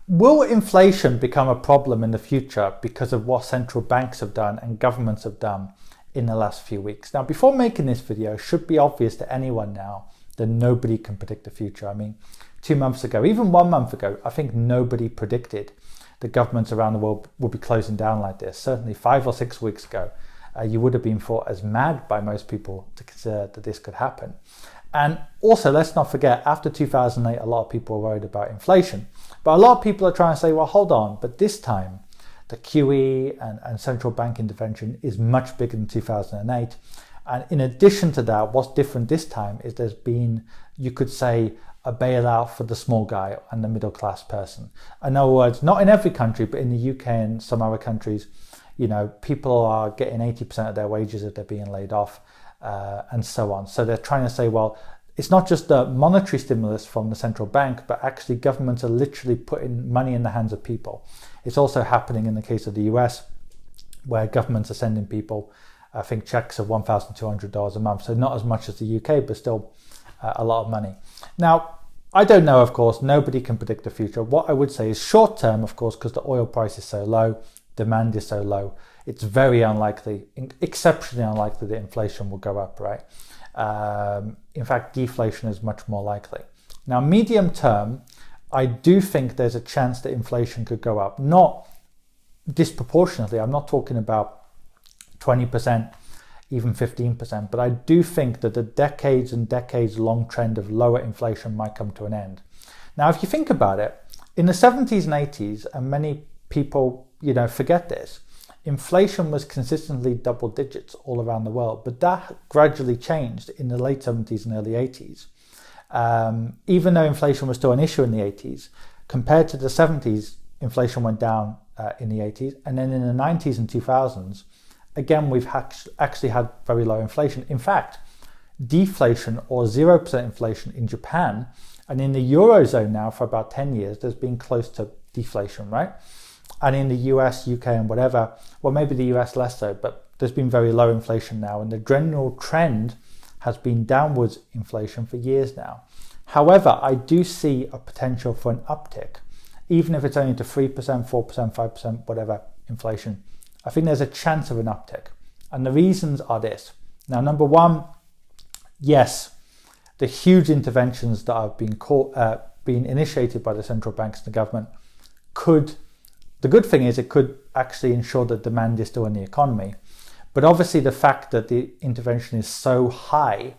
Will inflation become a problem in the future because of what central banks have done and governments have done in the last few weeks? Now, before making this video, it should be obvious to anyone now that nobody can predict the future. I mean, 2 months ago, even 1 month ago, I think nobody predicted that governments around the world would be closing down like this. Certainly 5 or 6 weeks ago, you would have been thought as mad by most people to consider that this could happen. And also, let's not forget, after 2008, a lot of people were worried about inflation. But a lot of people are trying to say, well, hold on, but this time the QE and central bank intervention is much bigger than 2008. And in addition to that, what's different this time is there's been, you could say, a bailout for the small guy and the middle class person. In other words, not in every country, but in the UK and some other countries, you know, people are getting 80% of their wages if they're being laid off. And so on. So they're trying to say, well, it's not just the monetary stimulus from the central bank, but actually governments are literally putting money in the hands of people. It's also happening in the case of the US, where governments are sending people, I think, checks of $1,200 a month. So not as much as the UK, but still a lot of money. Now, I don't know, of course, nobody can predict the future. What I would say is short term, of course, because the oil price is so low, demand is so low, it's very unlikely, exceptionally unlikely that inflation will go up, right? In fact, deflation is much more likely. Now, medium term, I do think there's a chance that inflation could go up, not disproportionately. I'm not talking about 20%, even 15%, but I do think that the decades and decades long trend of lower inflation might come to an end. Now, if you think about it, in the 70s and 80s, and many people, you know, forget this, inflation was consistently double digits all around the world, but that gradually changed in the late 70s and early 80s. Even though inflation was still an issue in the 80s, compared to the 70s, inflation went down in the 80s. And then in the 90s and 2000s, again, we've actually had very low inflation. In fact, deflation or 0% inflation in Japan, and in the Eurozone now for about 10 years, there's been close to deflation, right? And in the US, UK, and whatever, well, maybe the US less so, but there's been very low inflation now. And the general trend has been downwards inflation for years now. However, I do see a potential for an uptick, even if it's only to 3%, 4%, 5%, whatever inflation. I think there's a chance of an uptick. And the reasons are this. Now, number one, yes, the huge interventions that have been initiated by the central banks and the government could. The good thing is it could actually ensure that demand is still in the economy. But obviously the fact that the intervention is so high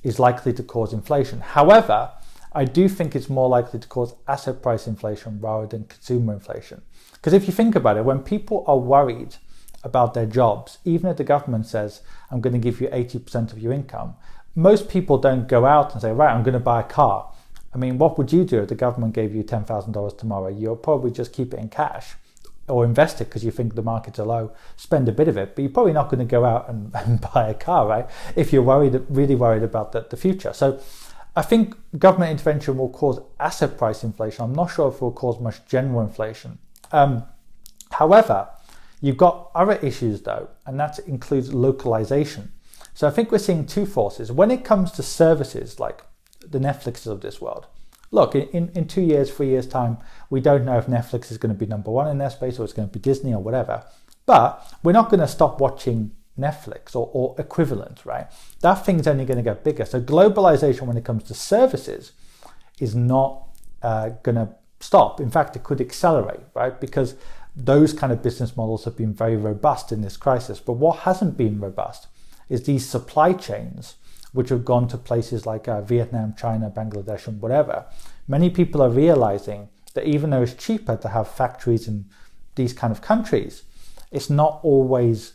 is likely to cause inflation. However, I do think it's more likely to cause asset price inflation rather than consumer inflation. Because if you think about it, when people are worried about their jobs, even if the government says, I'm going to give you 80% of your income, most people don't go out and say, right, I'm going to buy a car. I mean, what would you do if the government gave you $10,000 tomorrow? You'll probably just keep it in cash or invest it because you think the markets are low, spend a bit of it, but you're probably not going to go out and buy a car, right? If you're really worried about the future. So I think government intervention will cause asset price inflation. I'm not sure if it will cause much general inflation. However, you've got other issues though, and that includes localization. So I think we're seeing two forces. When it comes to services like the Netflixes of this world, look, in 2 years, 3 years time, we don't know if Netflix is going to be number one in their space or it's going to be Disney or whatever. But we're not going to stop watching Netflix or equivalent, right? That thing's only going to get bigger. So globalization when it comes to services is not going to stop. In fact, it could accelerate, right? Because those kind of business models have been very robust in this crisis. But what hasn't been robust is these supply chains which have gone to places like Vietnam, China, Bangladesh, and whatever. Many people are realizing that even though it's cheaper to have factories in these kind of countries, it's not always,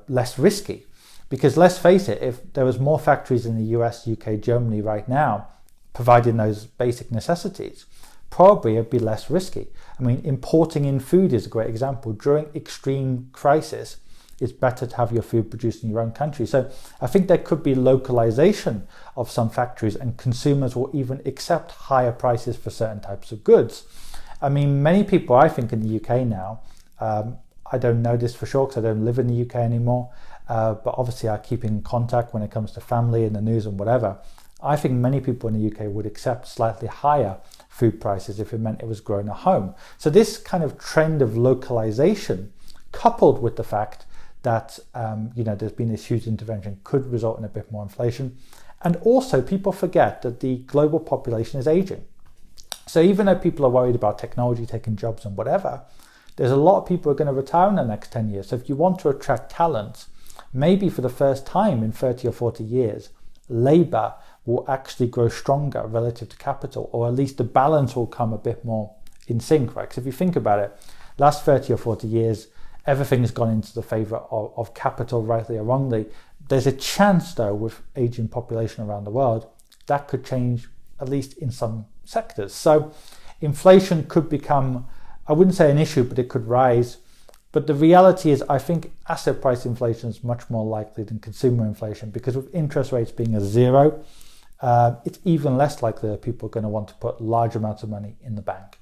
less risky. Because let's face it, if there was more factories in the US, UK, Germany right now, providing those basic necessities, probably it'd be less risky. I mean, importing in food is a great example. During extreme crisis, it's better to have your food produced in your own country. So I think there could be localization of some factories and consumers will even accept higher prices for certain types of goods. I mean, many people, I think in the UK now, I don't know this for sure because I don't live in the UK anymore, but obviously I keep in contact when it comes to family and the news and whatever. I think many people in the UK would accept slightly higher food prices if it meant it was grown at home. So this kind of trend of localization, coupled with the fact that there's been this huge intervention, could result in a bit more inflation. And also people forget that the global population is aging. So even though people are worried about technology taking jobs and whatever, there's a lot of people who are going to retire in the next 10 years. So if you want to attract talent, maybe for the first time in 30 or 40 years, labor will actually grow stronger relative to capital, or at least the balance will come a bit more in sync, right? Because if you think about it, last 30 or 40 years, everything has gone into the favor of capital, rightly or wrongly. There's a chance, though, with aging population around the world, that could change, at least in some sectors. So inflation could become, I wouldn't say an issue, but it could rise. But the reality is, I think asset price inflation is much more likely than consumer inflation, because with interest rates being a zero, it's even less likely that people are going to want to put large amounts of money in the bank.